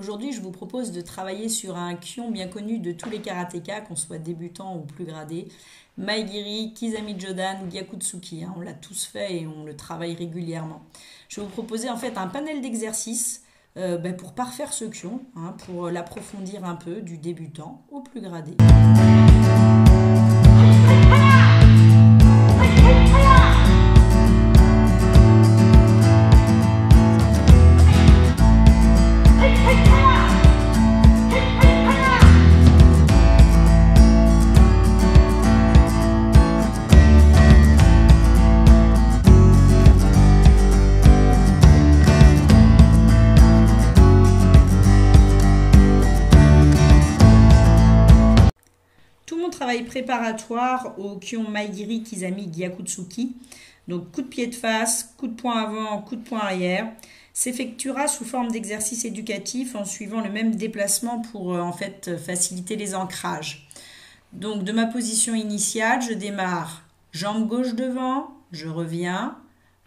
Aujourd'hui, je vous propose de travailler sur un kyon bien connu de tous les karatékas, qu'on soit débutant ou plus gradé. Mae-Giri, Kizami-Jodan, Gyakutsuki. On l'a tous fait et on le travaille régulièrement. Je vais vous proposer en fait un panel d'exercices pour parfaire ce kyon, pour l'approfondir un peu du débutant au plus gradé. Travail préparatoire au kyon Mae-Giri Kizami Gyakutsuki. Donc coup de pied de face, coup de poing avant, coup de poing arrière. S'effectuera sous forme d'exercice éducatif en suivant le même déplacement pour en fait faciliter les ancrages. Donc de ma position initiale, je démarre jambe gauche devant, je reviens,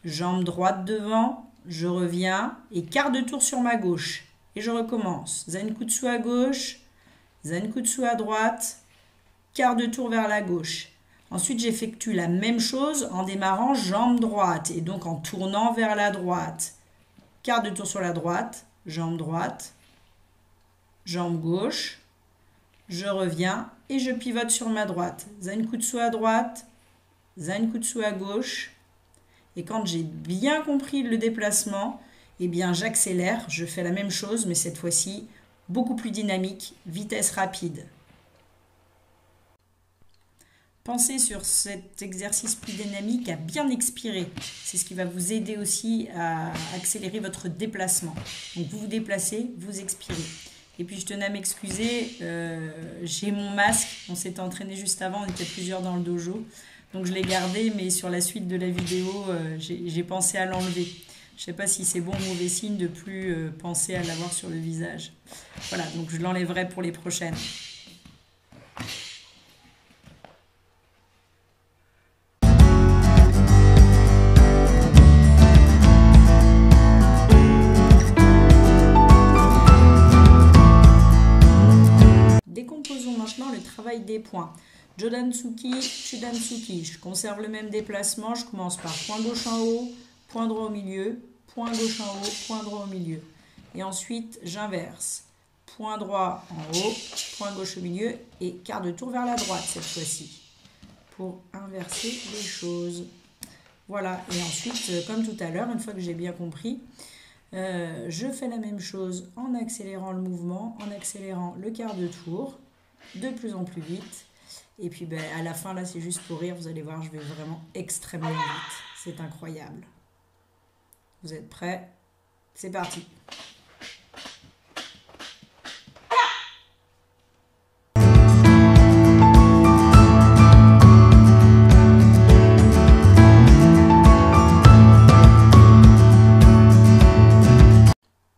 jambe droite devant, je reviens et quart de tour sur ma gauche. Et je recommence. Zenkutsu à gauche, Zenkutsu à droite, quart de tour vers la gauche. Ensuite, j'effectue la même chose en démarrant jambe droite et donc en tournant vers la droite. Quart de tour sur la droite, jambe gauche, je reviens et je pivote sur ma droite. Zenkutsu à droite, Zenkutsu à gauche. Et quand j'ai bien compris le déplacement, eh bien j'accélère, je fais la même chose, mais cette fois-ci beaucoup plus dynamique, vitesse rapide. Pensez sur cet exercice plus dynamique à bien expirer. C'est ce qui va vous aider aussi à accélérer votre déplacement. Donc vous vous déplacez, vous expirez. Et puis je tenais à m'excuser, j'ai mon masque, on s'était entraîné juste avant, on était plusieurs dans le dojo. Donc je l'ai gardé, mais sur la suite de la vidéo, j'ai pensé à l'enlever. Je ne sais pas si c'est bon ou mauvais signe de plus penser à l'avoir sur le visage. Voilà, donc je l'enlèverai pour les prochaines. Maintenant le travail des points. Jodan-tsuki, Chudan-tsuki. Je conserve le même déplacement. Je commence par point gauche en haut, point droit au milieu, point gauche en haut, point droit au milieu. Et ensuite, j'inverse. Point droit en haut, point gauche au milieu et quart de tour vers la droite cette fois-ci. Pour inverser les choses. Voilà. Et ensuite, comme tout à l'heure, une fois que j'ai bien compris, je fais la même chose en accélérant le mouvement, en accélérant le quart de tour. De plus en plus vite. Et puis à la fin, là, c'est juste pour rire. Vous allez voir, je vais vraiment extrêmement vite. C'est incroyable. Vous êtes prêts? C'est parti.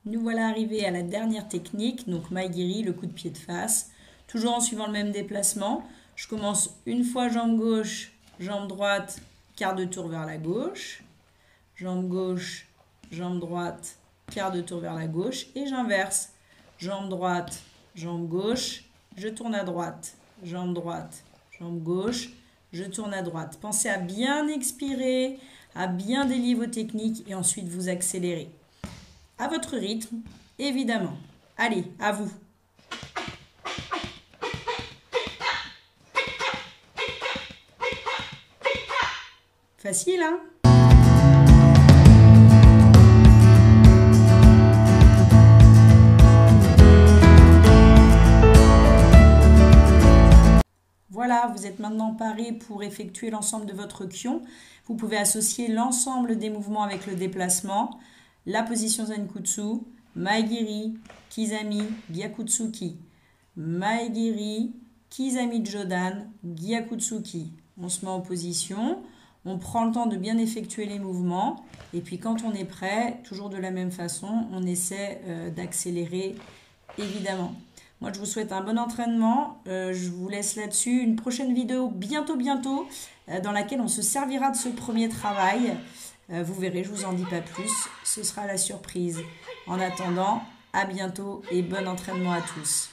Nous voilà arrivés à la dernière technique. Donc Mae-Giri, le coup de pied de face. Toujours en suivant le même déplacement. Je commence une fois jambe gauche, jambe droite, quart de tour vers la gauche. Jambe gauche, jambe droite, quart de tour vers la gauche. Et j'inverse. Jambe droite, jambe gauche, je tourne à droite. Jambe droite, jambe gauche, je tourne à droite. Pensez à bien expirer, à bien délier vos techniques et ensuite vous accélérez. À votre rythme, évidemment. Allez, à vous. Facile, hein? Voilà, vous êtes maintenant paré pour effectuer l'ensemble de votre kyon. Vous pouvez associer l'ensemble des mouvements avec le déplacement, la position Zenkutsu, Mae-Giri, Kizami, Gyakutsuki, Mae-Giri, Kizami Jodan, Gyakutsuki. On se met en position. On prend le temps de bien effectuer les mouvements et puis quand on est prêt, toujours de la même façon, on essaie d'accélérer évidemment. Moi, je vous souhaite un bon entraînement. Je vous laisse là-dessus. Une prochaine vidéo bientôt, dans laquelle on se servira de ce premier travail. Vous verrez, je ne vous en dis pas plus. Ce sera la surprise. En attendant, À bientôt et bon entraînement à tous.